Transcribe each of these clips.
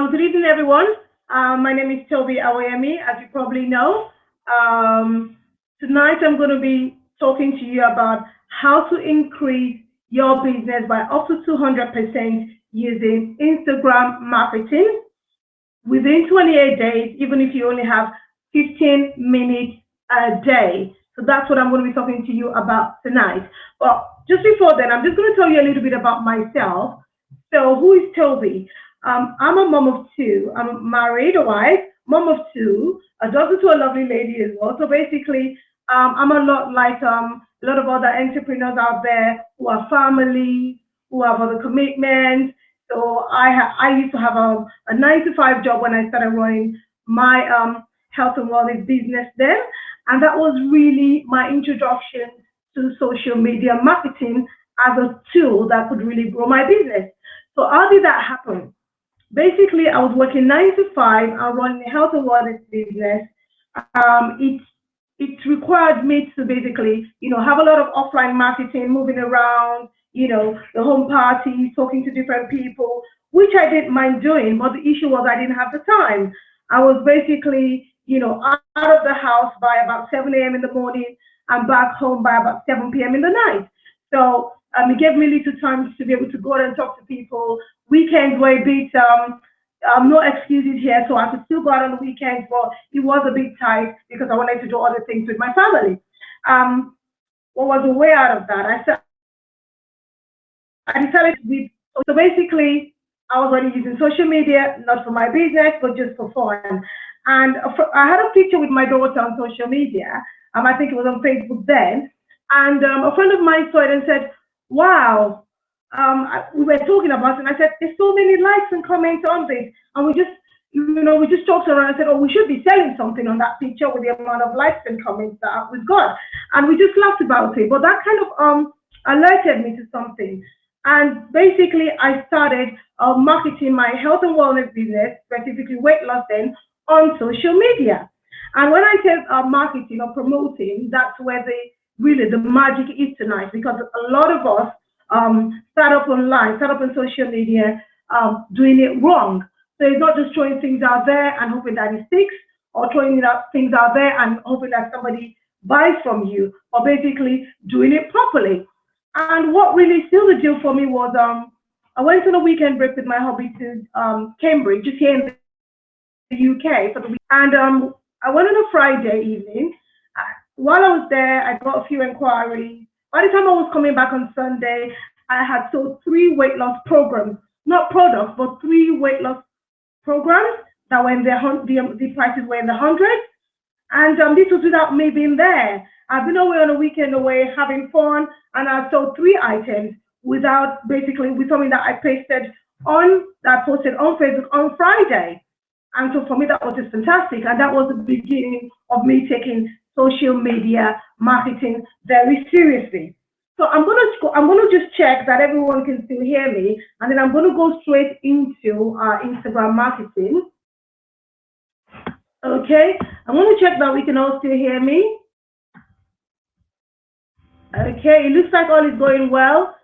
Good evening, everyone. My name is Toby Awoyemi, as you probably know. Um, Tonight, I'm going to be talking to you about how to increase your business by up to 200% using Instagram marketing within 28 days, even if you only have 15 minutes a day. So that's what I'm going to be talking to you about tonight. But just before then, I'm just going to tell you a little bit about myself. So, who is Toby? I'm a mom of two. I'm married, a wife, mom of two, a daughter to a lovely lady as well. So basically, I'm a lot like a lot of other entrepreneurs out there who are family, who have other commitments. So I used to have a 9 to 5 job when I started running my health and wellness business then, and that was really my introduction to social media marketing as a tool that could really grow my business. So how did that happen? Basically, I was working 9 to 5 and running a health and wellness business. It required me to basically, have a lot of offline marketing, moving around, the home parties, talking to different people, which I didn't mind doing. But the issue was I didn't have the time. I was basically, out of the house by about 7 a.m. in the morning and back home by about 7 p.m. in the night. So it gave me little time to be able to go out and talk to people. Weekends were a bit no excuses here, so I could still go out on the weekends, but it was a bit tight because I wanted to do other things with my family. Um, what was the way out of that? I decided to be so basically I was already using social media not for my business but just for fun. And I had a picture with my daughter on social media. I think it was on Facebook then. And a friend of mine saw it and said, "Wow." We were talking about it, and I said, "There's so many likes and comments on this," and we just talked around and said, "Oh, we should be selling something on that picture with the amount of likes and comments that we've got," and we just laughed about it. But that kind of alerted me to something, and basically I started marketing my health and wellness business, specifically weight loss, then on social media. And when I say marketing or promoting, that's where the magic is tonight, because a lot of us start up online, start up on social media, doing it wrong. So it's not just throwing things out there and hoping that it sticks, or throwing things out there and hoping that somebody buys from you, or basically doing it properly. And what really sealed the deal for me was I went on a weekend break with my hubby to Cambridge, just here in the UK for the week. And I went on a Friday evening. While I was there, I got a few inquiries. By the time I was coming back on Sunday, I had sold three weight loss programs, not products, but three weight loss programs that were in the prices were in the hundreds. And this was without me being there. I've been away on a weekend away having fun, and I sold three items without basically with something that I posted on Facebook on Friday. And so for me, that was just fantastic. And that was the beginning of me taking social media marketing very seriously. So I'm gonna just check that everyone can still hear me, and then I'm gonna go straight into Instagram marketing. Okay, I'm gonna check that we can all still hear me. Okay, it looks like all is going well.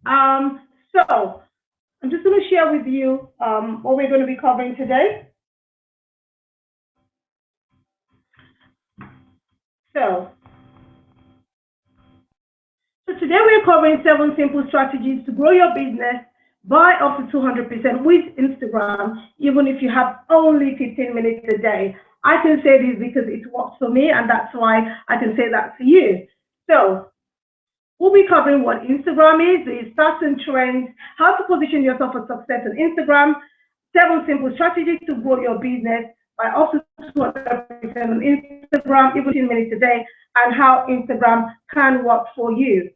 So I'm just gonna share with you what we're going to be covering today. So So today we're covering 7 simple strategies to grow your business by up to 200% with Instagram, even if you have only 15 minutes a day. I can say this because it works for me, and that's why I can say that to you. So we'll be covering what Instagram is, the stats and trends, how to position yourself for success on Instagram, 7 simple strategies to grow your business by up to 200% on Instagram, even 15 minutes a day, and how Instagram can work for you.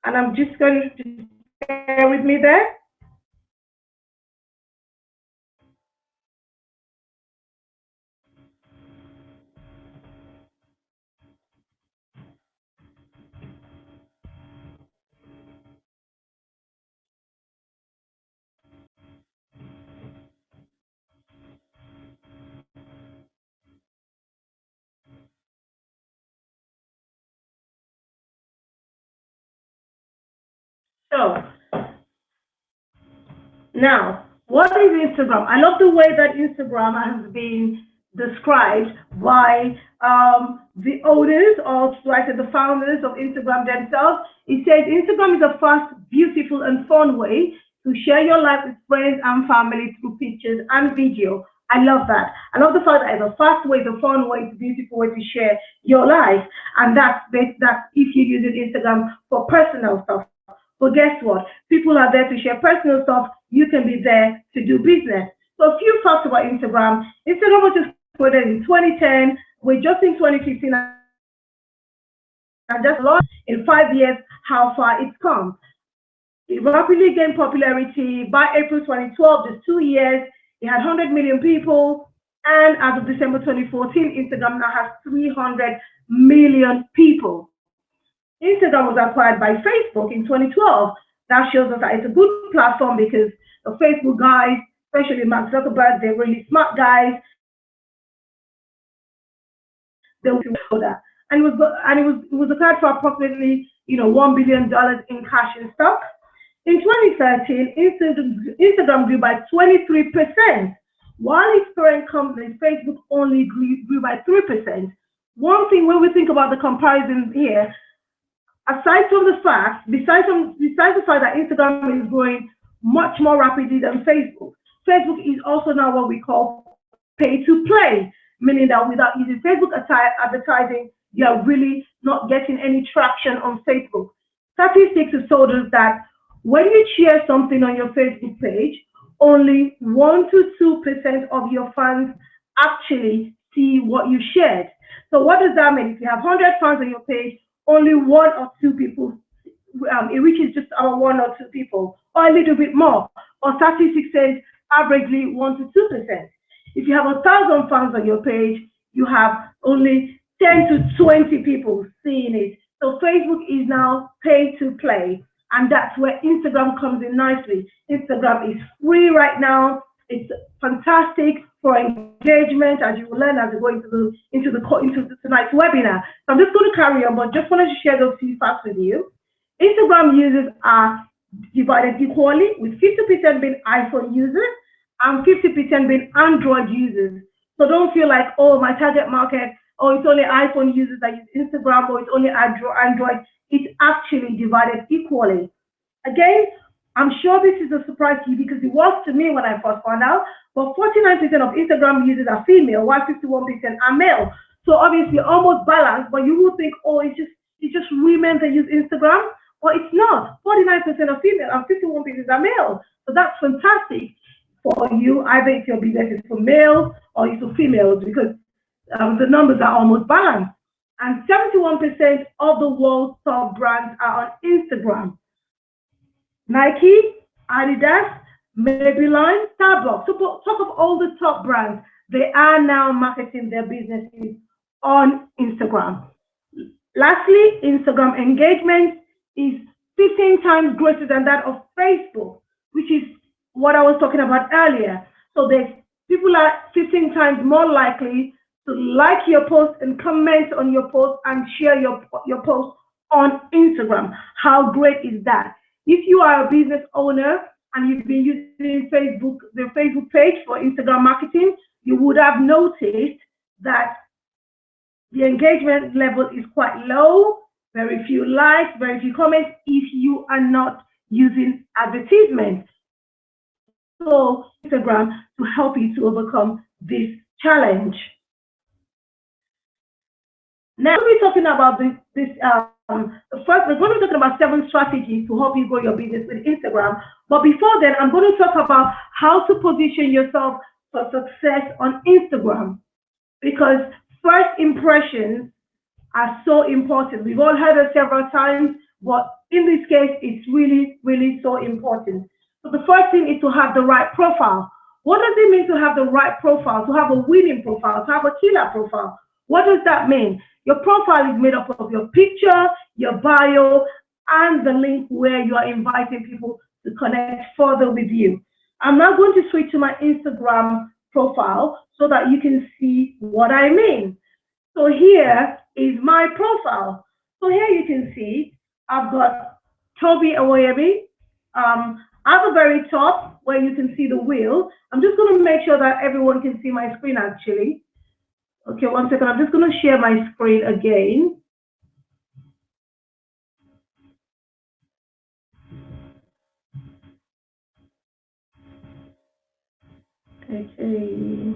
And I'm just going to bear with me there. So now What is Instagram? I love the way that Instagram has been described by the owners of, like the founders of Instagram themselves. It says Instagram is a fast, beautiful, and fun way to share your life with friends and family through pictures and video. I love that. I love the fact that it's a fast way, it's a fun way, it's a beautiful way to share your life. And that's if you're using Instagram for personal stuff. But guess what? People are there to share personal stuff. You can be there to do business. So a few facts about Instagram. Instagram was just created in 2010. We're just in 2015, and just lost in 5 years how far it's come. It rapidly gained popularity. By April 2012, just 2 years, it had 100 million people. And as of December 2014, Instagram now has 300 million people. Instagram was acquired by Facebook in 2012. That shows us that it's a good platform because the Facebook guys, especially Mark Zuckerberg, they're really smart guys. They will do that. And it was acquired for approximately $1 billion in cash and stock. In 2013, Instagram grew by 23%, while its parent company, Facebook, only grew by 3%. One thing when we think about the comparison here, aside from the fact, besides the fact that Instagram is growing much more rapidly than Facebook, Facebook is also now what we call pay to play, meaning that without using Facebook advertising, you're really not getting any traction on Facebook. Statistics have told us that when you share something on your Facebook page, only 1 to 2% of your fans actually see what you shared. So what does that mean? If you have 100 fans on your page, only 1 or 2 people, it reaches just about 1 or 2 people, or a little bit more. Or statistics says averagely 1 to 2%. If you have 1,000 fans on your page, you have only 10 to 20 people seeing it. So Facebook is now pay to play. And that's where Instagram comes in nicely. Instagram is free right now. It's fantastic for engagement, as you will learn as we go into tonight's webinar. So I'm just going to carry on, but just wanted to share those few facts with you. Instagram users are divided equally, with 50% being iPhone users and 50% being Android users. So don't feel like, oh, my target market, oh, it's only iPhone users that use Instagram, or it's only Android. It's actually divided equally. Again, I'm sure this is a surprise to you because it was to me when I first found out, but 49% of Instagram users are female, while 51% are male. So obviously almost balanced, but you would think, oh, it's just women that use Instagram. Well, it's not. 49% are female and 51% are male. So that's fantastic for you, either if your business is for males or it's for females, because the numbers are almost balanced. And 71% of the world's top brands are on Instagram. Nike, Adidas, Maybelline, Starbucks. So talk of all the top brands. They are now marketing their businesses on Instagram. Lastly, Instagram engagement is 15 times greater than that of Facebook, which is what I was talking about earlier. So people are 15 times more likely to like your post and comment on your post and share your post on Instagram. How great is that? If you are a business owner and you've been using the Facebook page for Instagram marketing, you would have noticed that the engagement level is quite low, very few likes, very few comments if you are not using advertisements. So Instagram to help you to overcome this challenge. Now we're talking about first we're going to be talking about 7 strategies to help you grow your business with Instagram. But before then, I'm going to talk about how to position yourself for success on Instagram, because first impressions are so important. We've all heard it several times, but in this case, it's really, really so important. So the first thing is to have the right profile. What does it mean to have the right profile, to have a winning profile, to have a killer profile? What does that mean? Your profile is made up of your picture, your bio, and the link where you are inviting people to connect further with you. I'm now going to switch to my Instagram profile so that you can see what I mean. So here is my profile. So here you can see I've got Toby Awoyemi. at the very top where you can see the wheel, I'm just going to make sure that everyone can see my screen actually. Okay, one second. I'm just going to share my screen again. Okay.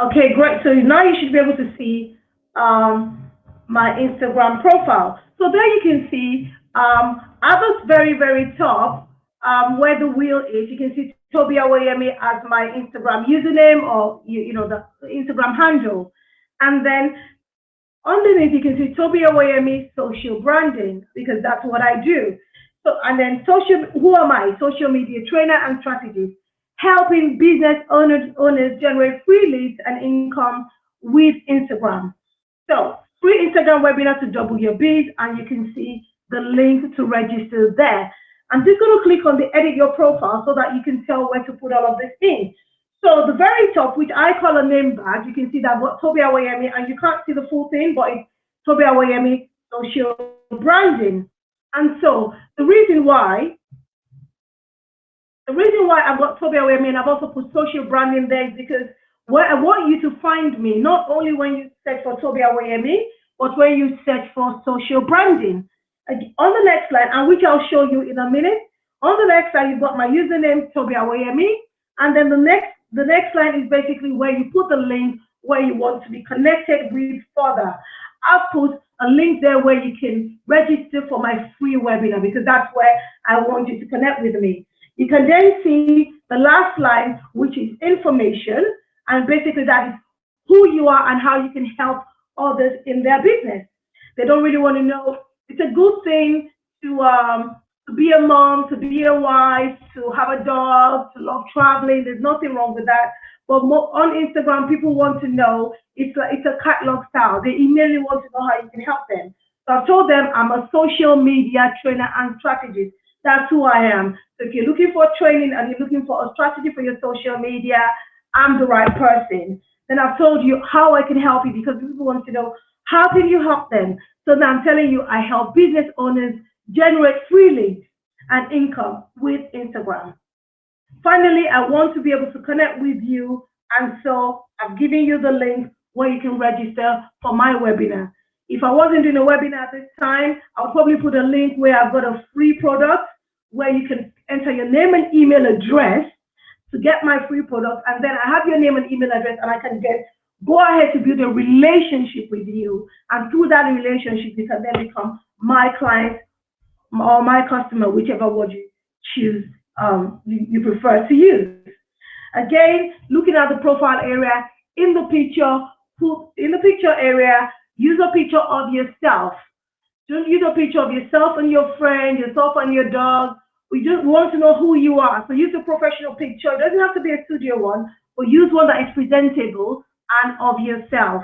Okay, great. So now you should be able to see my Instagram profile. So there you can see at the very, very top where the wheel is, you can see Toby Awayemi as my Instagram username or, you know, the Instagram handle. And then underneath, you can see Toby Awayemi social branding because that's what I do. So, and then who am I? Social media trainer and strategist, helping business owners generate free leads and income with Instagram. So, free Instagram webinar to double your biz, and you can see the link to register there. I'm just going to click on the edit your profile so that you can tell where to put all of this in. So the very top, which I call a name badge, you can see that I've got Toby Awayemi, and you can't see the full thing, but it's Toby Awayemi social branding. And so the reason why I've got Toby Awayemi and I've also put social branding there is because where I want you to find me, not only when you search for Toby Awayemi, but when you search for social branding. On the next slide, and which I'll show you in a minute, on the next slide, you've got my username, Toby Awayemi, and then the next line is basically where you put the link where you want to be connected with further. I'll put a link there where you can register for my free webinar because that's where I want you to connect with me. You can then see the last line, which is information, and basically that is who you are and how you can help others in their business. They don't really want to know. It's a good thing to be a mom, to be a wife, to have a dog, to love traveling. There's nothing wrong with that. But on Instagram, people want to know, it's a catalog style. They immediately want to know how you can help them. So I told them I'm a social media trainer and strategist. That's who I am. So if you're looking for training and you're looking for a strategy for your social media, I'm the right person. Then I've told you how I can help you because people want to know, how can you help them? So now I'm telling you, I help business owners generate free leads and income with Instagram. Finally, I want to be able to connect with you, and so I've given you the link where you can register for my webinar. If I wasn't doing a webinar at this time, I'll probably put a link where I've got a free product where you can enter your name and email address to get my free product, and then I have your name and email address, and I can go ahead to build a relationship with you, and through that relationship, you can then become my client or my customer, whichever word you choose, you prefer to use. Again, looking at the profile area, in the picture area, use a picture of yourself. Don't use a picture of yourself and your friend, yourself and your dog. We just want to know who you are. So use a professional picture. It doesn't have to be a studio one, but use one that is presentable and of yourself.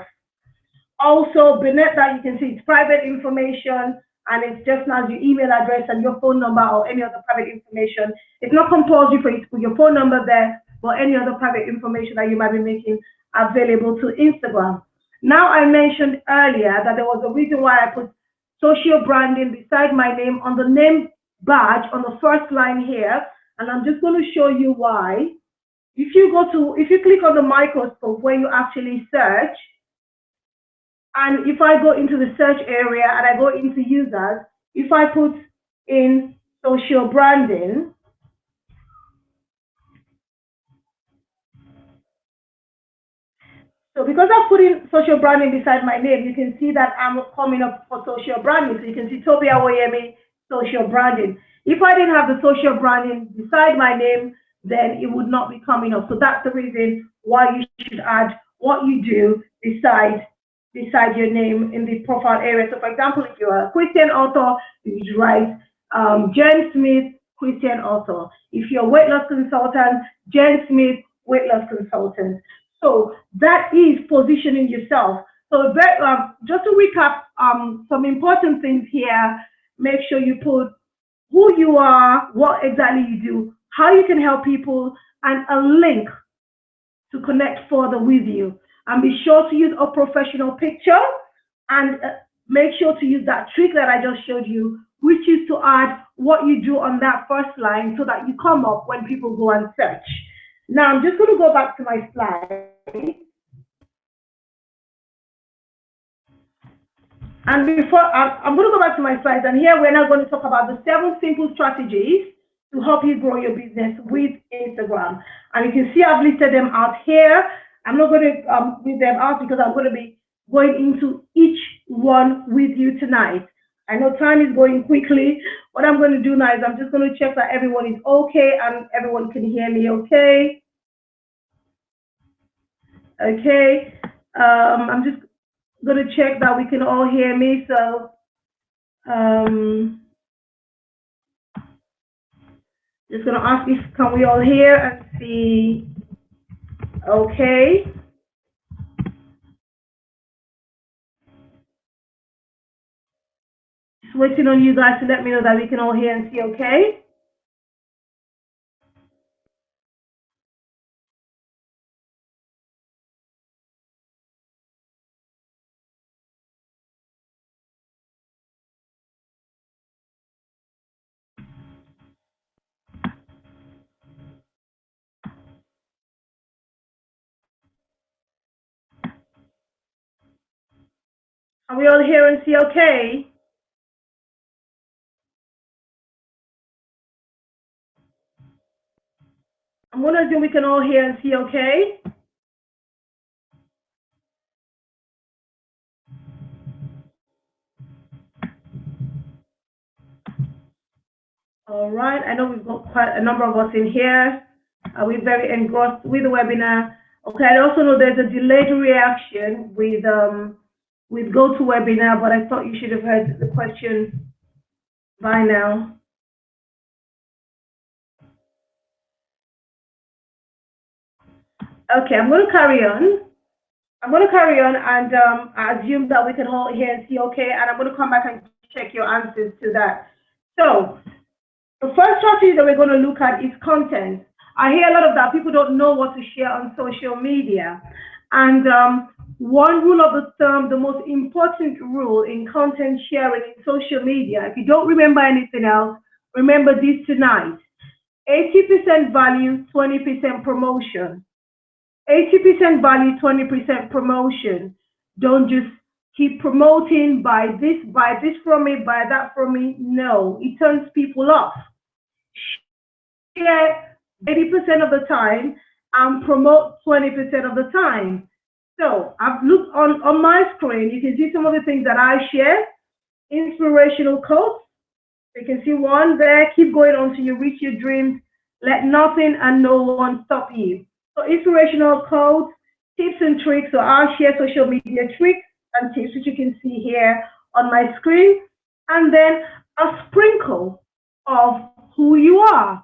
Also, beneath that, you can see it's private information, and it's just as your email address and your phone number or any other private information. It's not compulsory for you to put your phone number there, but any other private information that you might be making available to Instagram. Now, I mentioned earlier that there was a reason why I put social branding beside my name on the name badge on the first line here, and I'm just going to show you why. If you click on the microscope where you actually search, and if I go into the search area and I go into users, if I put in social branding, so because I put in social branding beside my name, you can see that I'm coming up for social branding. So you can see Toby Awayemi social branding. If I didn't have the social branding beside my name, then it would not be coming up. So that's the reason why you should add what you do beside your name in the profile area. So for example, if you're a Christian author, you should write Jen Smith, Christian author. If you're a weight loss consultant, Jen Smith, weight loss consultant. So that is positioning yourself. So just to recap some important things here, make sure you put who you are, what exactly you do, how you can help people, and a link to connect further with you. And be sure to use a professional picture, and make sure to use that trick that I just showed you, which is to add what you do on that first line so that you come up when people go and search. Now, I'm just going to go back to my slide. And before, I'm going to go back to my slides, and here we're now going to talk about the 7 simple strategies to help you grow your business with Instagram. And you can see I've listed them out here. I'm not going to read them out because I'm going to be going into each one with you tonight. I know time is going quickly. What I'm going to do now is I'm just going to check that everyone is okay and everyone can hear me okay. Okay. I'm just going to check that we can all hear me. So just going to ask if can we all hear and see. Okay. Just waiting on you guys to let me know that we can all hear and see. Okay. Are we all here and see okay? I'm going to assume we can all hear and see okay. All right, I know we've got quite a number of us in here. We're very engrossed with the webinar. Okay, I also know there's a delayed reaction with GoToWebinar, but I thought you should have heard the question by now. Okay, I'm going to carry on. And I assume that we can all hear and see okay, and I'm going to come back and check your answers to that. So the first strategy that we're going to look at is content. I hear a lot of that. People don't know what to share on social media. And one rule of the thumb, the most important rule in content sharing in social media, if you don't remember anything else, remember this tonight. 80% value, 20% promotion. 80% value, 20% promotion. Don't just keep promoting, buy this from me, buy that from me. No, it turns people off. Share 80% of the time and promote 20% of the time. So I've looked on my screen, you can see some of the things that I share. Inspirational quotes. You can see one there, keep going until you reach your dreams. Let nothing and no one stop you. So inspirational quotes, tips and tricks. So I'll share social media tricks and tips, which you can see here on my screen. And then a sprinkle of who you are.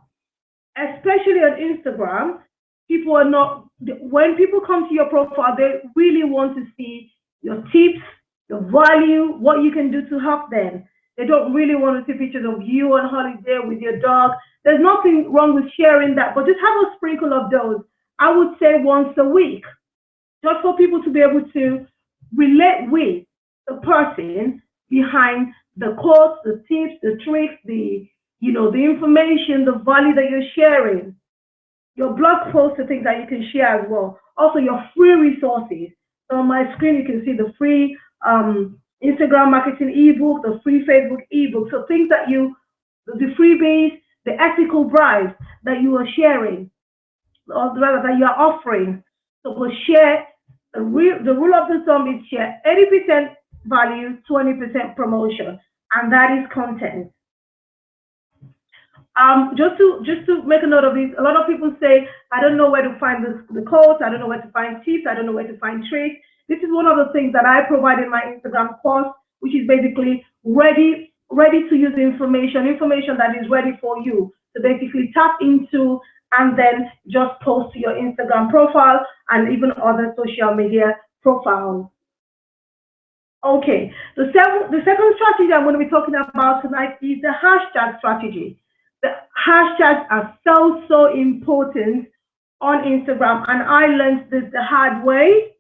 Especially on Instagram, people are not, when people come to your profile, they really want to see your tips, your value, what you can do to help them. They don't really want to see pictures of you on holiday with your dog. There's nothing wrong with sharing that, but just have a sprinkle of those. I would say once a week, just for people to be able to relate with the person behind the quotes, the tips, the tricks, the information, the value that you're sharing. Your blog posts are things that you can share as well. Also, your free resources. So on my screen, you can see the free Instagram marketing ebook, the free Facebook ebook. So things that the freebies, the ethical bribes that you are sharing, or rather that you are offering. So we'll share, the rule of the thumb is share 80% value, 20% promotion, and that is content. Just to make a note of this, a lot of people say, I don't know where to find the quotes, I don't know where to find tips, I don't know where to find tricks. This is one of the things that I provide in my Instagram course, which is basically ready to use information that is ready for you to basically tap into and then just post to your Instagram profile and even other social media profiles. Okay, the second strategy I'm going to be talking about tonight is the hashtag strategy. The hashtags are so important on Instagram, and I learned this the hard way.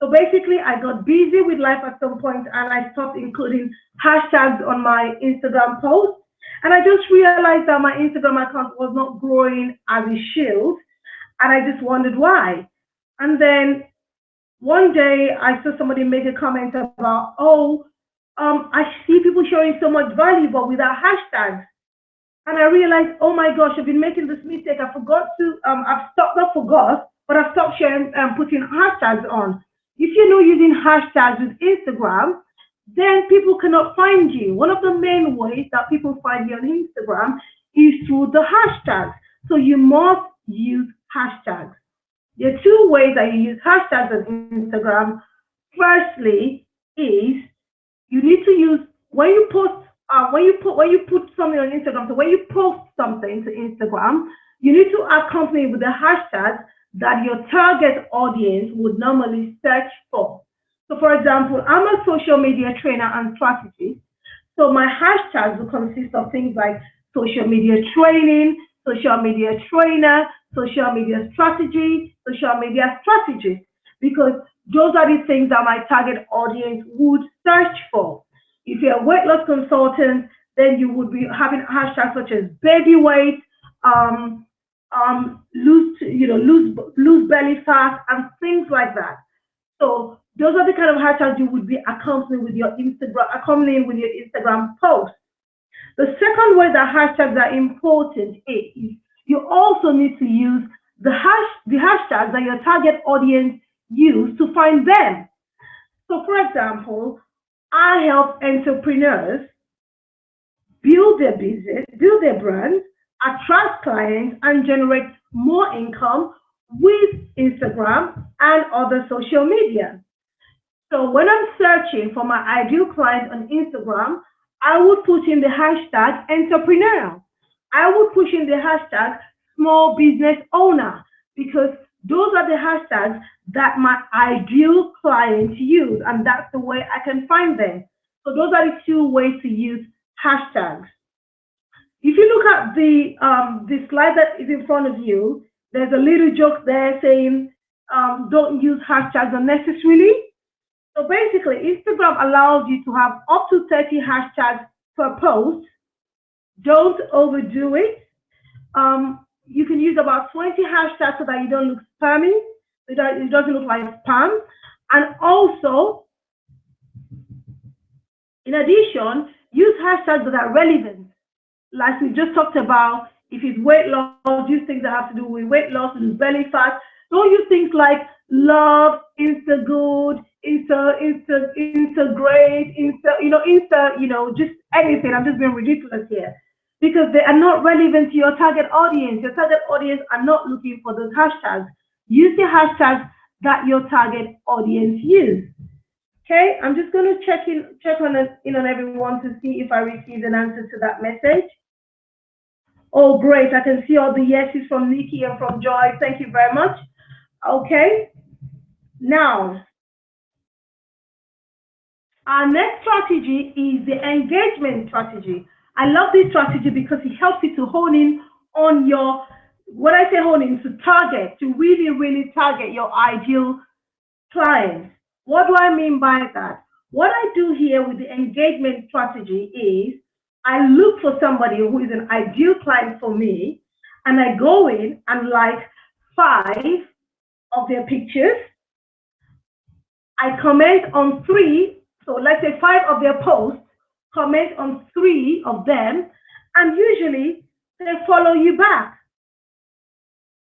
So basically, I got busy with life at some point, and I stopped including hashtags on my Instagram posts. And I just realized that my Instagram account was not growing as it should, and I just wondered why. And then one day I saw somebody make a comment about, oh, I see people showing so much value, but without hashtags. And I realized, oh my gosh, I've been making this mistake. I forgot to, I've stopped, not forgot, but I've stopped sharing, putting hashtags on. If you're not using hashtags with Instagram, then people cannot find you. One of the main ways that people find you on Instagram is through the hashtags. So you must use hashtags. There are two ways that you use hashtags on Instagram. Firstly, is you need to use when you post when you put something on Instagram. So when you post something to Instagram, you need to accompany it with the hashtag that your target audience would normally search for. So, for example, I'm a social media trainer and strategist. So my hashtags will consist of things like social media training, social media trainer, social media strategy, social media strategist, because those are the things that my target audience would search for. If you're a weight loss consultant, then you would be having hashtags such as baby weight, lose belly fat, and things like that. So those are the kind of hashtags you would be accompanying with your Instagram post. The second way that hashtags are important is you also need to use the hashtags that your target audience use to find them. So, for example, I help entrepreneurs build their business, build their brand, attract clients, and generate more income with Instagram and other social media. So when I'm searching for my ideal client on Instagram, I would put in the hashtag entrepreneur. I would push in the hashtag small business owner, because those are the hashtags that my ideal clients use, and that's the way I can find them. So those are the two ways to use hashtags. If you look at the slide that is in front of you, there's a little joke there saying, don't use hashtags unnecessarily. So basically, Instagram allows you to have up to 30 hashtags per post. Don't overdo it. You can use about 20 hashtags so that you don't look spammy, so that it doesn't look like spam. And also, in addition, use hashtags that are relevant. Like we just talked about, if it's weight loss, use things that have to do with weight loss, lose belly fat. Don't use things like love, Insta good, Insta great, just anything. I'm just being ridiculous here, because they are not relevant to your target audience. Your target audience are not looking for those hashtags. Use the hashtags that your target audience use. Okay, I'm just going to check on everyone to see if I received an answer to that message. Oh, great. I can see all the yeses from Nikki and from Joy. Thank you very much. Okay. Now, our next strategy is the engagement strategy. I love this strategy because it helps you to hone in on your, when I say hone in, to target, to really, really target your ideal clients. What do I mean by that? What I do here with the engagement strategy is I look for somebody who is an ideal client for me, and I go in and like 5 of their pictures. I comment on 3, so let's say 5 of their posts, comment on 3 of them, and usually they follow you back.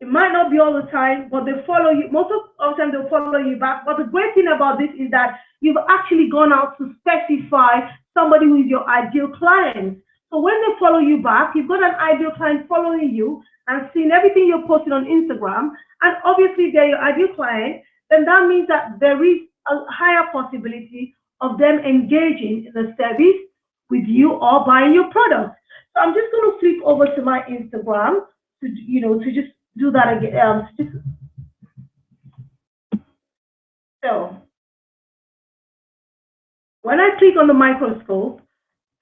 It might not be all the time, but they follow you. Most of the time they'll follow you back. But the great thing about this is that you've actually gone out to specify somebody who is your ideal client. So when they follow you back, you've got an ideal client following you and seeing everything you're posting on Instagram, and obviously they're your ideal client, then that means that there is a higher possibility of them engaging in the service with you or buying your product. So I'm just going to flip over to my Instagram to just do that again. So when I click on the microscope,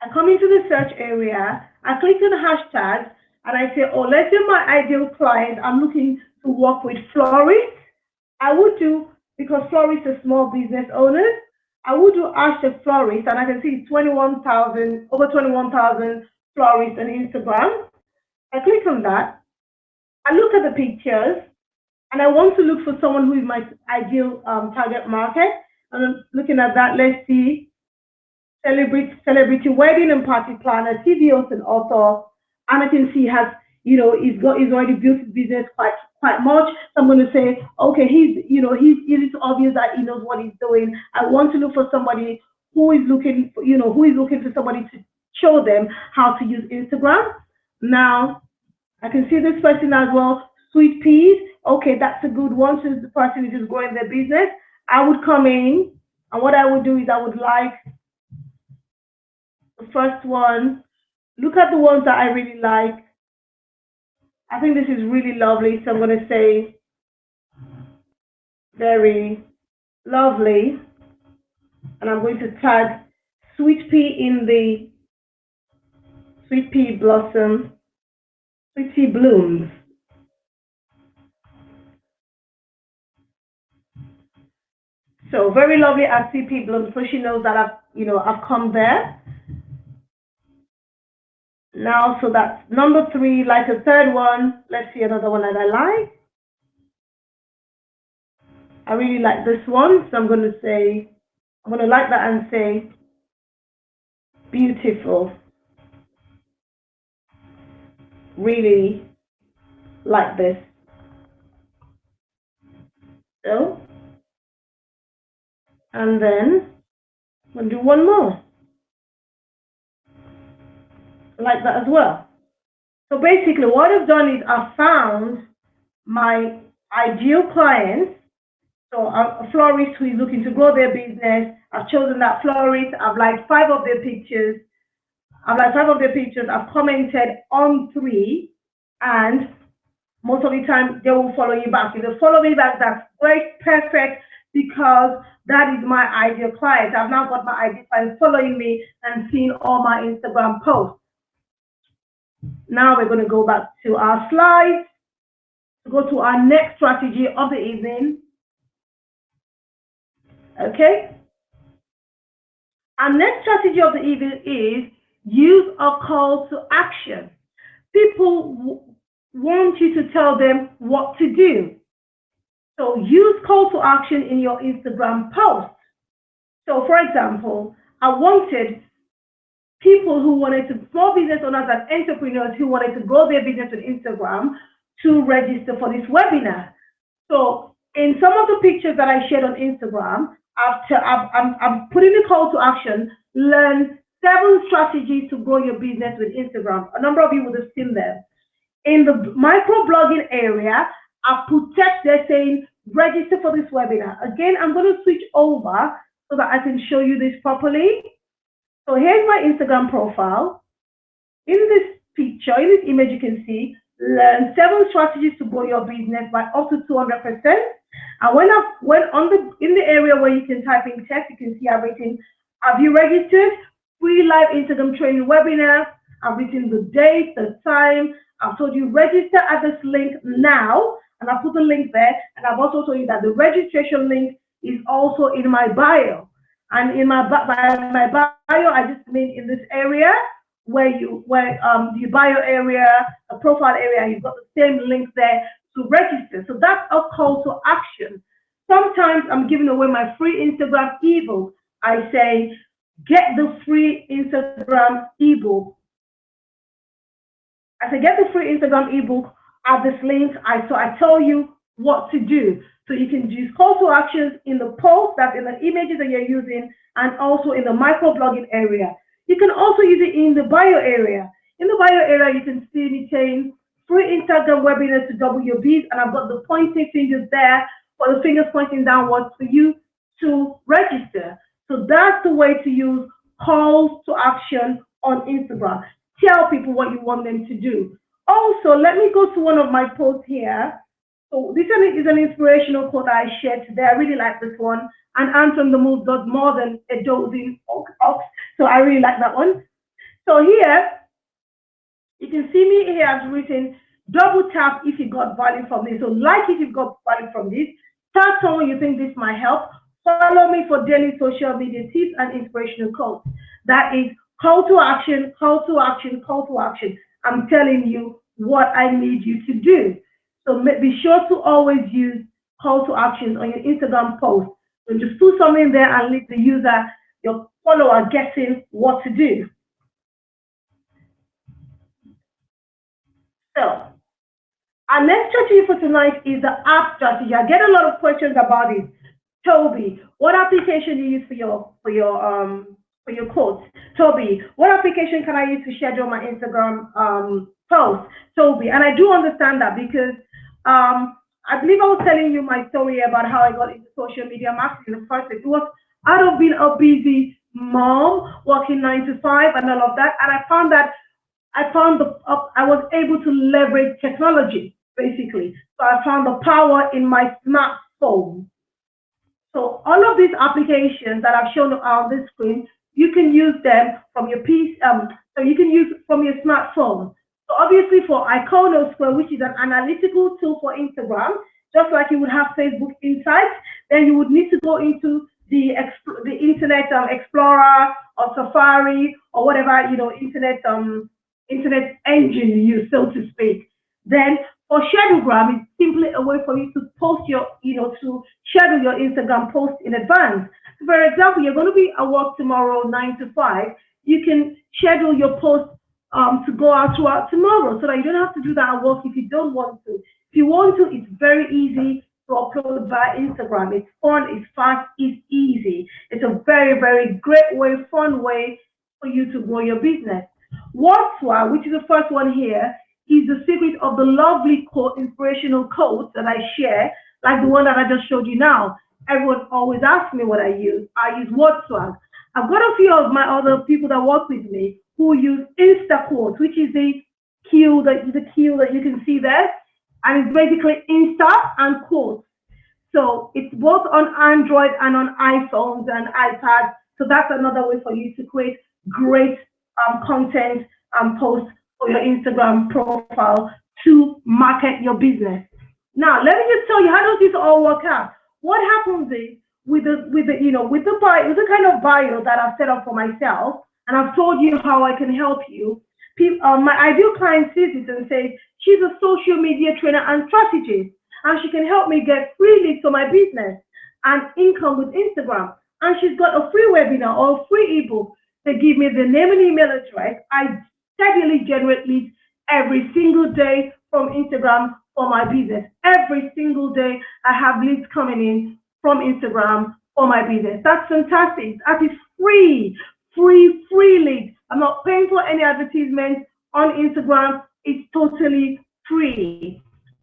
I come into the search area, I click on hashtags, and I say, oh, let's say my ideal client, I'm looking to work with florists. I would do, because florists are small business owners, I would do Ask the Florist, and I can see 21,000, over 21,000 florists on Instagram. I click on that. I look at the pictures, and I want to look for someone who is my ideal target market. And I'm looking at that. Let's see, celebrity wedding and party planner, TV host and author, and I can see has, he's already built his business quite much. So I'm going to say, okay, it's obvious that he knows what he's doing. I want to look for somebody who is looking for somebody to show them how to use Instagram. Now I can see this person as well, Sweet Peas. Okay, that's a good one. Since the person is just growing their business, I would come in, and what I would do is I would like the first one. Look at the ones that I really like. I think this is really lovely, so I'm going to say very lovely, and I'm going to tag Sweet Pea in the Sweet Pea Blossom, Sweet Pea Blooms. So very lovely at Sweet Pea Blooms, so she knows that I've come there. Now, so that's number 3, like a third one. Let's see another one that I like. I really like this one, so I'm going to like that and say beautiful. Really like this. So, and then I'm going to do one more. Like that as well. So basically what I've done is I've found my ideal clients. So a florist who is looking to grow their business. I've chosen that florist. I've liked 5 of their pictures. I've commented on 3, and most of the time they will follow you back. If they follow me back, that's great, perfect, because that is my ideal client. I've now got my ideal client following me and seeing all my Instagram posts. Now we're going to go back to our slides, go to our next strategy of the evening. Okay. Our next strategy of the evening is use a call to action. People want you to tell them what to do. So use call to action in your Instagram posts. So for example, I wanted people who wanted to, small business owners and entrepreneurs who wanted to grow their business with Instagram to register for this webinar. So in some of the pictures that I shared on Instagram, I'm putting a call to action, learn 7 strategies to grow your business with Instagram. A number of you would have seen them. In the microblogging area, I put text there saying, register for this webinar. Again, I'm going to switch over so that I can show you this properly. So here's my Instagram profile. In this picture, in this image, you can see, learn 7 strategies to grow your business by up to 200%. And in the area where you can type in text, you can see I've written, have you registered? Free live Instagram training webinar. I've written the date, the time. I've told you register at this link now, and I put the link there. And I've also told you that the registration link is also in my bio. And in my bio, I just mean in this area where the bio area, a profile area, you've got the same link there to register. So that's a call to action. Sometimes I'm giving away my free Instagram ebook. I say, get the free Instagram ebook. I say, get the free Instagram ebook at this link. So I tell you what to do. So you can use call to actions in the post, that's in the images that you're using, and also in the microblogging area. You can also use it in the bio area. In the bio area, you can see me saying free Instagram webinar to double your biz, and I've got the pointing fingers there, or the fingers pointing downwards for you to register. So that's the way to use calls to action on Instagram. Tell people what you want them to do. Also, let me go to one of my posts here. So this one is an inspirational quote I shared today. I really like this one. And ant on the move does more than a dozen ox. So I really like that one. So here, You can see me here as written, double tap if you got value from this. So like if you've got value from this, tag someone you think this might help. Follow me for daily social media tips and inspirational quotes. That is call to action, call to action, call to action. I'm telling you what I need you to do. So be sure to always use call to actions on your Instagram post. So just put something there and leave the user, your follower, guessing what to do. So our next strategy for tonight is the app strategy. I get a lot of questions about it. Toby, what application do you use for your quotes? Toby, what application can I use to schedule my Instagram post? Toby, and I do understand that because I believe I was telling you my story about how I got into social media marketing in the first place. It was out of being a busy mom, working 9 to 5 and all of that, and I found that I was able to leverage technology, basically. So I found the power in my smartphone. So all of these applications that I've shown on this screen, you can use them from your PC, so you can use from your smartphone. So obviously for Iconosquare, which is an analytical tool for Instagram, just like you would have Facebook Insights, then you would need to go into the Internet Explorer or Safari or whatever, internet engine you use, so to speak. Then for Schedulegram, it's simply a way for you to post your, to schedule your Instagram post in advance. So for example, you're going to be at work tomorrow, 9 to 5. You can schedule your post to go out throughout tomorrow so that you don't have to do that at work if you don't want to. If you want to, it's very easy to upload via Instagram. It's fun, it's fast, it's easy. It's a very, very great way, fun way for you to grow your business. WordSwag, which is the first one here, is the secret of the lovely quote, inspirational quotes that I share, like the one that I just showed you now. Everyone always asks me what I use. I use WordSwag. I've got a few of my other people that work with me who use InstaQuotes, which is the queue that you can see there, and it's basically Insta and quotes. So it's both on Android and on iPhones and iPads. So that's another way for you to create great content and posts for your Instagram profile to market your business. Now, let me just tell you, how does this all work out? What happens is with the kind of bio that I've set up for myself, and I've told you how I can help you. My ideal client sees it and says she's a social media trainer and strategist, and she can help me get free leads for my business and income with Instagram. And she's got a free webinar or a free ebook. They give me the name and email address. I steadily generate leads every single day from Instagram for my business. Every single day, I have leads coming in from Instagram for my business. That's fantastic. That is free leads. I'm not paying for any advertisement on Instagram. It's totally free.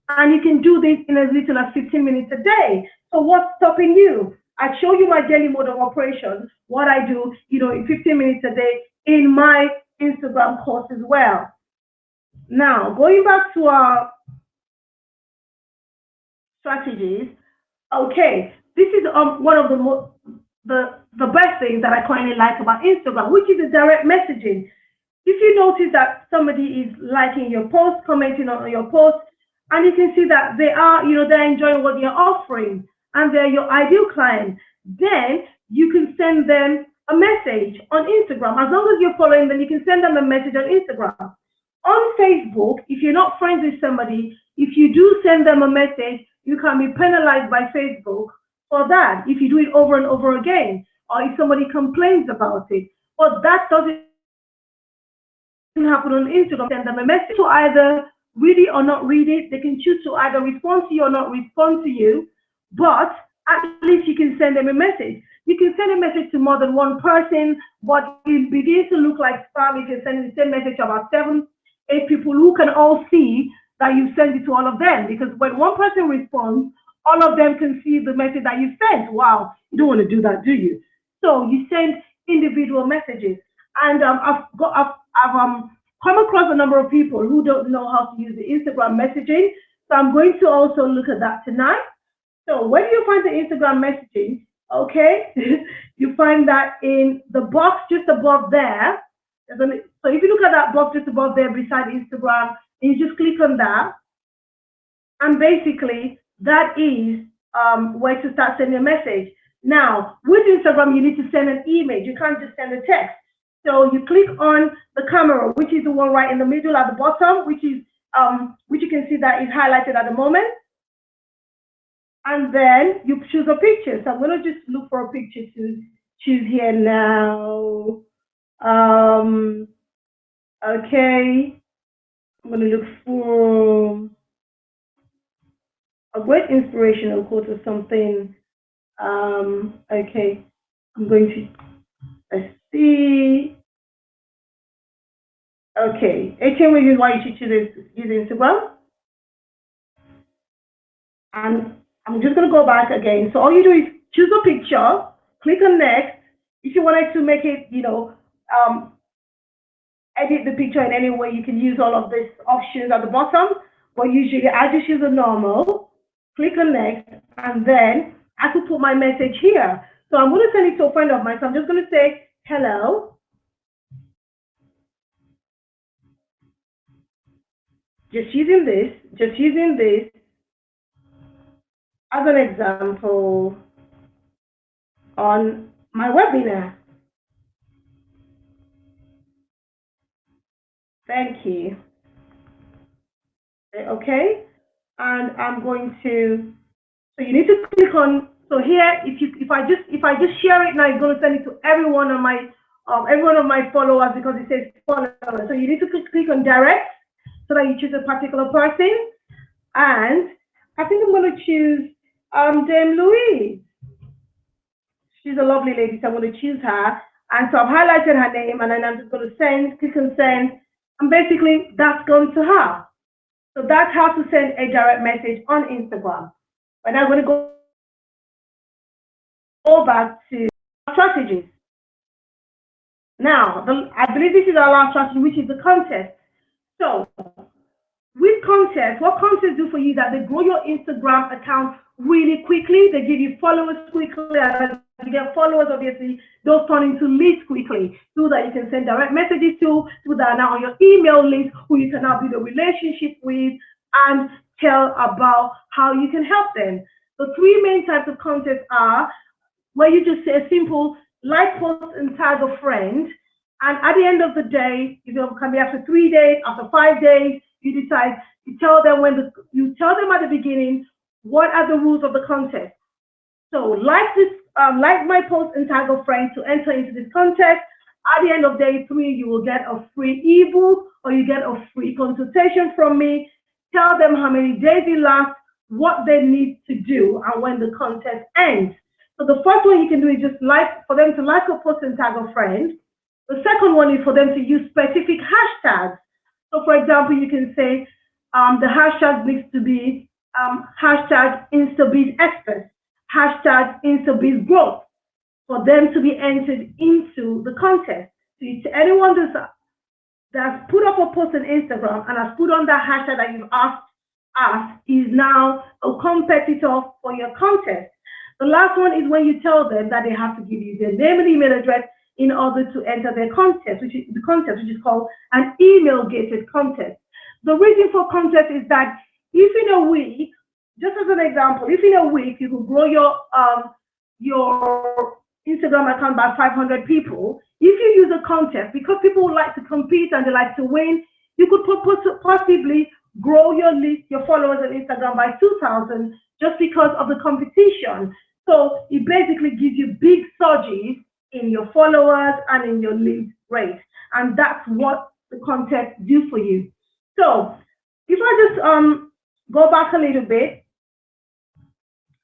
And you can do this in as little as 15 minutes a day. So what's stopping you? I show you my daily mode of operation, what I do, in 15 minutes a day in my Instagram course as well. Now, going back to our strategies, okay, this is one of the best things that I currently like about Instagram, which is the direct messaging. If you notice that somebody is liking your post, commenting on your post, and you can see that they are, they're enjoying what you're offering, and they're your ideal client, then you can send them a message on Instagram. As long as you're following them, you can send them a message on Instagram. On Facebook, if you're not friends with somebody, if you do send them a message, you can be penalized by Facebook for that if you do it over and over again, or if somebody complains about it. But that doesn't happen on Instagram. Send them a message to either read it or not read it. They can choose to either respond to you or not respond to you, but at least you can send them a message. You can send a message to more than one person, but it begins to look like spam if you send the same message to about 7, 8 people who can all see that you send it to all of them. Because when one person responds, all of them can see the message that you sent. Wow, you don't want to do that, do you? So you send individual messages. And I've come across a number of people who don't know how to use the Instagram messaging. So I'm going to also look at that tonight. So when you find the Instagram messaging, okay, you find that in the box just above there, So if you look at that box just above there beside Instagram, and you just click on that, and basically that is where to start sending a message. Now, with Instagram, you need to send an image. You can't just send a text. So you click on the camera, which is the one right in the middle at the bottom, which you can see that is highlighted at the moment. And then you choose a picture. So I'm going to just look for a picture to choose here now. Okay. I'm going to look for a great inspirational quote or something. Okay. I'm going to, let's see. Okay. 18 reasons why you should use Instagram. And I'm just going to go back again. So all you do is choose a picture, click on next. If you wanted to make it, edit the picture in any way, you can use all of these options at the bottom. But usually I just use a normal, click on next, and then I could put my message here. So I'm going to send it to a friend of mine. So I'm just going to say, hello. Just using this as an example on my webinar. Thank you. Okay, and I'm going to. So you need to click on. So here, if I just share it now, it's going to send it to every one of my followers because it says followers. So you need to click on direct so that you choose a particular person. And I think I'm going to choose Dame Louise. She's a lovely lady, so I'm going to choose her. And so I've highlighted her name, and then I'm just going to click on send, and basically that's gone to her. So that's how to send a direct message on Instagram. And I'm going to go back to strategies. Now, I believe this is our last strategy, which is the contest. So with contests, what contests do for you is that they grow your Instagram account really quickly. They give you followers quickly. And you get followers, obviously, those turn into leads quickly, so that you can send direct messages to that are now on your email list, who you can now build a relationship with and tell about how you can help them. The three main types of contests are where you just say a simple like, post, and tag a friend. And at the end of the day, it can be after 3 days, after 5 days, you decide, you tell them you tell them at the beginning, what are the rules of the contest. So like my post and tag a friend to enter into this contest. At the end of day 3, you will get a free ebook or you get a free consultation from me. Tell them how many days it lasts, what they need to do, and when the contest ends. So the first one you can do is just for them to like a post and tag a friend. The second one is for them to use specific hashtags. So for example, you can say the hashtag needs to be hashtag InstaBizExpert, hashtag InstaBizGrowth, for them to be entered into the contest. So to anyone that's put up a post on Instagram and has put on that hashtag that you've asked us is now a competitor for your contest. The last one is when you tell them that they have to give you their name and email address in order to enter their contest, which is called an email-gated contest. The reason for contest is that if in a week, just as an example, if in a week you could grow your Instagram account by 500 people, if you use a contest, because people like to compete and they like to win, you could possibly grow your list, your followers on Instagram by 2,000 just because of the competition. So it basically gives you big surges in your followers and in your lead rate. And that's what the contest do for you. So if I just go back a little bit,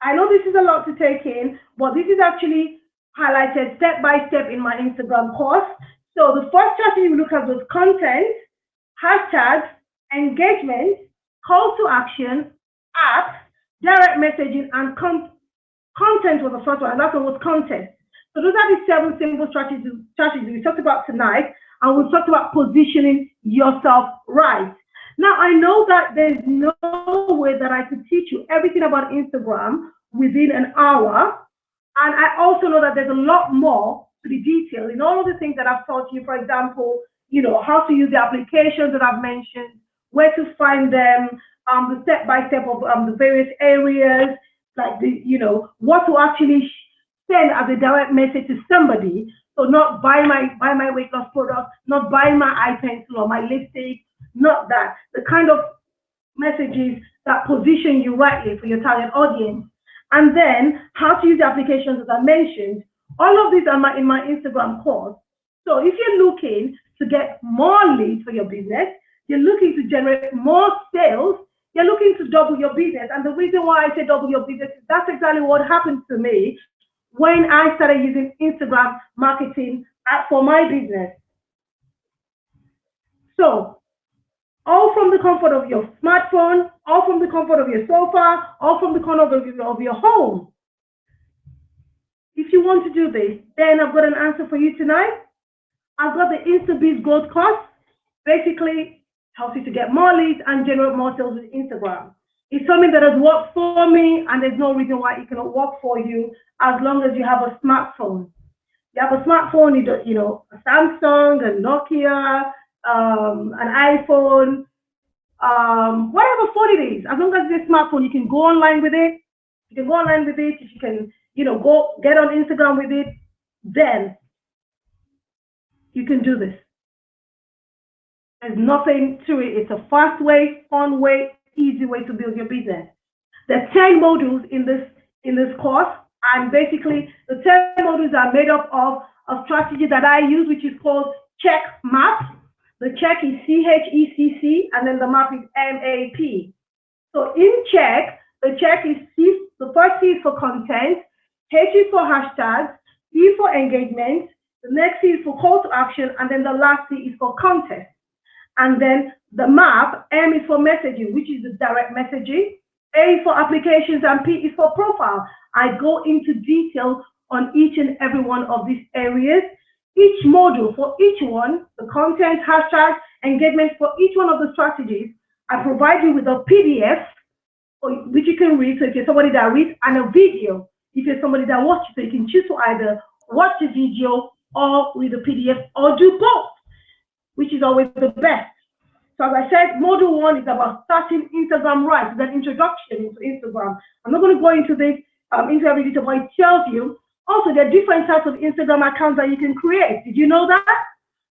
I know this is a lot to take in, but this is actually highlighted step by step in my Instagram course. So the first strategy we look at was content, hashtags, engagement, call to action, apps, direct messaging, and content was the first one, and that one was content. So those are the 7 simple strategies we talked about tonight, and we talked about positioning yourself right. Now, I know that there's no way that I could teach you everything about Instagram within an hour, and I also know that there's a lot more to the detail in all of the things that I've taught you. For example, how to use the applications that I've mentioned, where to find them, the step-by-step of the various areas, like what to actually send as a direct message to somebody. So not buy my weight loss product, not buy my eye pencil or my lipstick, not that. The kind of messages that position you rightly for your target audience. And then how to use the applications that I mentioned. All of these are in my Instagram course. So if you're looking to get more leads for your business, you're looking to generate more sales, you're looking to double your business. And the reason why I say double your business is that's exactly what happened to me when I started using Instagram marketing for my business. So all from the comfort of your smartphone, all from the comfort of your sofa, all from the corner of your home. If you want to do this, then I've got an answer for you tonight. I've got the InstaBiz Growth course. Basically, helps you to get more leads and generate more sales with Instagram. It's something that has worked for me, and there's no reason why it cannot work for you as long as you have a smartphone. You have a smartphone, a Samsung, a Nokia, an iPhone, whatever phone it is. As long as it's a smartphone, you can go online with it. You can go online with it. If you can, go get on Instagram with it, then you can do this. There's nothing to it. It's a fast way, fun way, easy way to build your business. There's 10 modules in this course, and basically the 10 modules are made up of a strategy that I use, which is called Check Map. The check is CHECC, and then the map is MAP. So in check, the check is C. The first C is for content, H is for hashtags, E for engagement, the next C is for call to action, and then the last C is for content. And then the map, M is for messaging, which is the direct messaging, A is for applications, and P is for profile. I go into detail on each and every one of these areas. Each module for each one, the content, hashtag, engagement for each one of the strategies, I provide you with a PDF, which you can read, so if you're somebody that reads, and a video, if you're somebody that watches, so you can choose to either watch the video or read the PDF or do both, which is always the best. So as I said, module 1 is about starting Instagram right, it's an introduction into Instagram. I'm not going to go into this, into every detail, but it tells you also there are different types of Instagram accounts that you can create. Did you know that?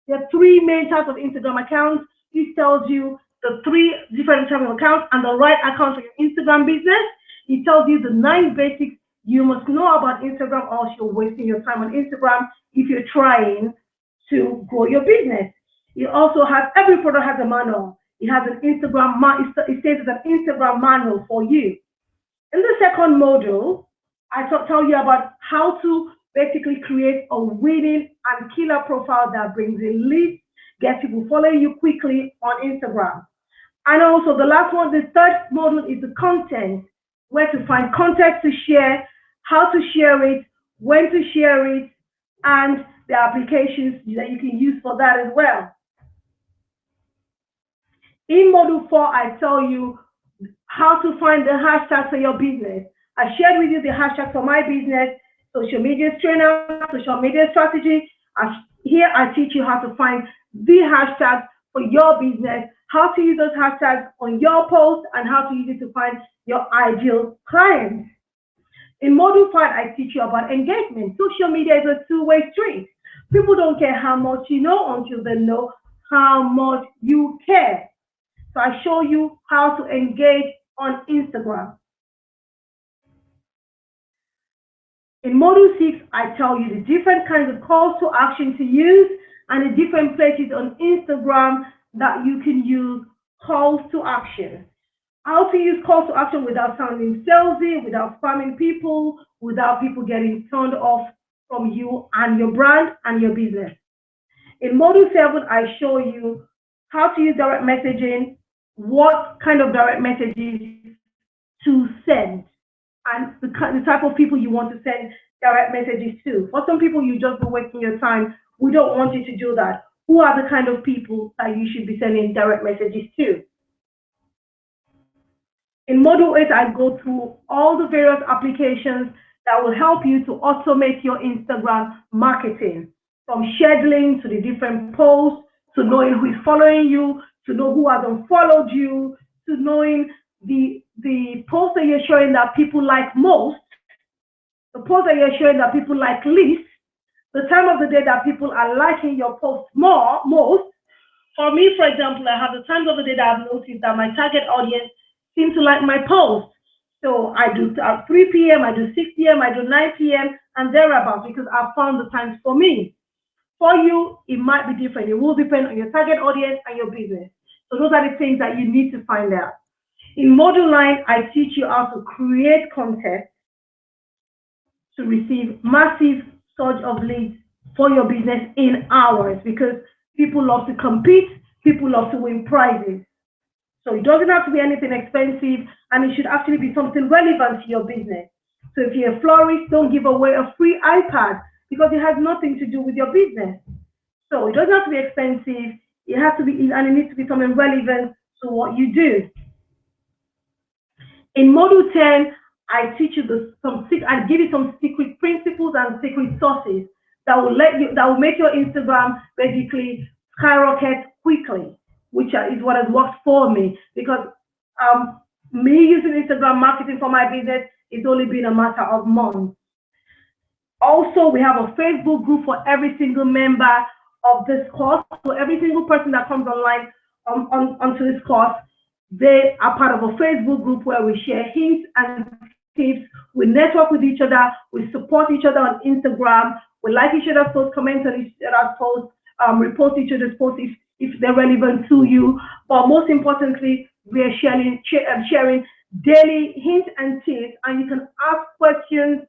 There are 3 main types of Instagram accounts. This tells you the 3 different types of accounts and the right account for your Instagram business. It tells you the 9 basics you must know about Instagram, or else you're wasting your time on Instagram if you're trying to grow your business. It also has, every product has a manual. It has an Instagram, it says it's an Instagram manual for you. In the second module, I tell you about how to basically create a winning and killer profile that brings in leads, gets people following you quickly on Instagram. And also the last one, the third module is the content, where to find content to share, how to share it, when to share it, and the applications that you can use for that as well. In module 4, I tell you how to find the hashtag for your business. I shared with you the hashtag for my business, social media trainer, social media strategy. Here I teach you how to find the hashtag for your business, how to use those hashtags on your post, and how to use it to find your ideal clients. In module 5, I teach you about engagement. Social media is a two-way street. People don't care how much you know until they know how much you care. So I show you how to engage on Instagram. In module 6, I tell you the different kinds of calls to action to use and the different places on Instagram that you can use calls to action. How to use calls to action without sounding salesy, without spamming people, without people getting turned off from you and your brand and your business. In module 7, I show you how to use direct messaging, what kind of direct messages to send, and the type of people you want to send direct messages to. For some people, you just be wasting your time. We don't want you to do that. Who are the kind of people that you should be sending direct messages to? In module 8, I go through all the various applications that will help you to automate your Instagram marketing, from scheduling to the different posts, to knowing who is following you, to know who has unfollowed you, to knowing the posts that you're showing that people like most, the posts that you're showing that people like least, the time of the day that people are liking your posts most. For me, for example, I have the times of the day that I've noticed that my target audience seems to like my posts. So I do 3 p.m., I do 6 p.m., I do 9 p.m. and thereabouts, because I've found the times for me. For you, it might be different. It will depend on your target audience and your business. So those are the things that you need to find out. In Module 9, I teach you how to create content to receive massive surge of leads for your business in hours, because people love to compete, people love to win prizes. So it doesn't have to be anything expensive, and it should actually be something relevant to your business. So if you're a florist, don't give away a free iPad because it has nothing to do with your business. So it doesn't have to be expensive, it has to be, and it needs to be something relevant to what you do. In Module 10, I teach you I give you some secret principles and secret sources that will make your Instagram basically skyrocket quickly, which is what has worked for me, because me using Instagram marketing for my business, it's only been a matter of months. Also, we have a Facebook group for every single member of this course. So every single person that comes online onto this course, they are part of a Facebook group where we share hints and tips. We network with each other. We support each other on Instagram. We like each other's posts, comment on each other's posts, repost each other's posts if they're relevant to you. But most importantly, we are sharing daily hints and tips, and you can ask questions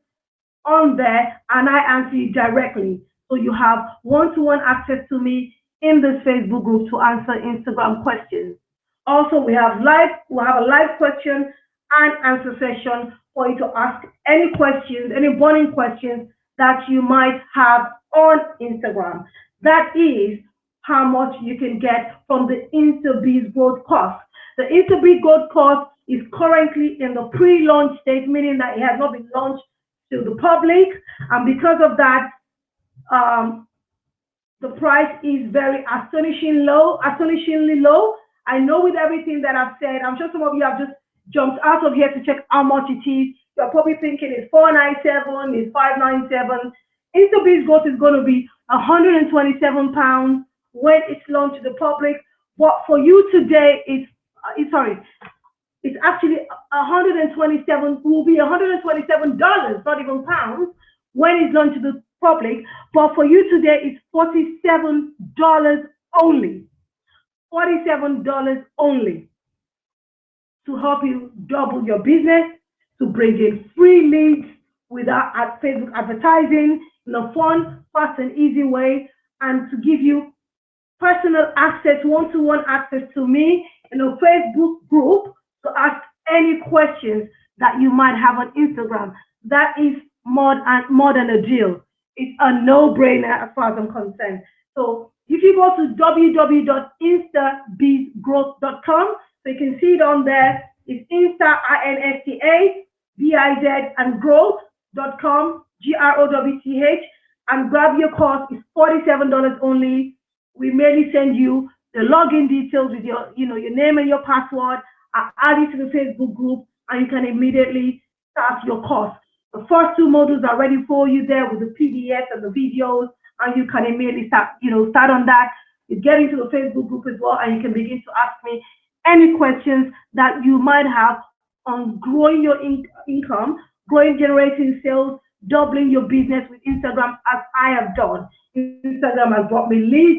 on there and I answer you directly. So you have one-to-one access to me in this Facebook group to answer Instagram questions. Also, we have a live question and answer session for you to ask any questions, any burning questions that you might have on Instagram. That is how much you can get from the InstaBiz Growth course. The InstaBiz Growth course is currently in the pre-launch stage, meaning that it has not been launched to the public, and because of that, the price is very astonishingly low. I know with everything that I've said, I'm sure some of you have just jumped out of here to check how much it is. You're probably thinking it's $497, it's $597. InstaBiz Growth is going to be £127 when it's launched to the public. But for you today, it's actually $127, will be $127, not even pounds, when it's launched to the public. But for you today, it's $47 only. $47 only to help you double your business, to bring in free leads without Facebook advertising in a fun, fast, and easy way, and to give you personal access, one-to-one access to me in a Facebook group to ask any questions that you might have on Instagram. That is more than a deal. It's a no-brainer as far as I'm concerned. So if you go to www.instabizgrowth.com, so you can see it on there. It's Insta, INSTA, and growth.com, GROWTH, and grab your course. It's $47 only. We merely send you the login details with your name and your password. I add you to the Facebook group, and you can immediately start your course. The first 2 modules are ready for you there with the PDFs and the videos, and you can immediately start on that. You get into the Facebook group as well, and you can begin to ask me any questions that you might have on growing your income, generating sales, doubling your business with Instagram, as I have done. Instagram has brought me leads,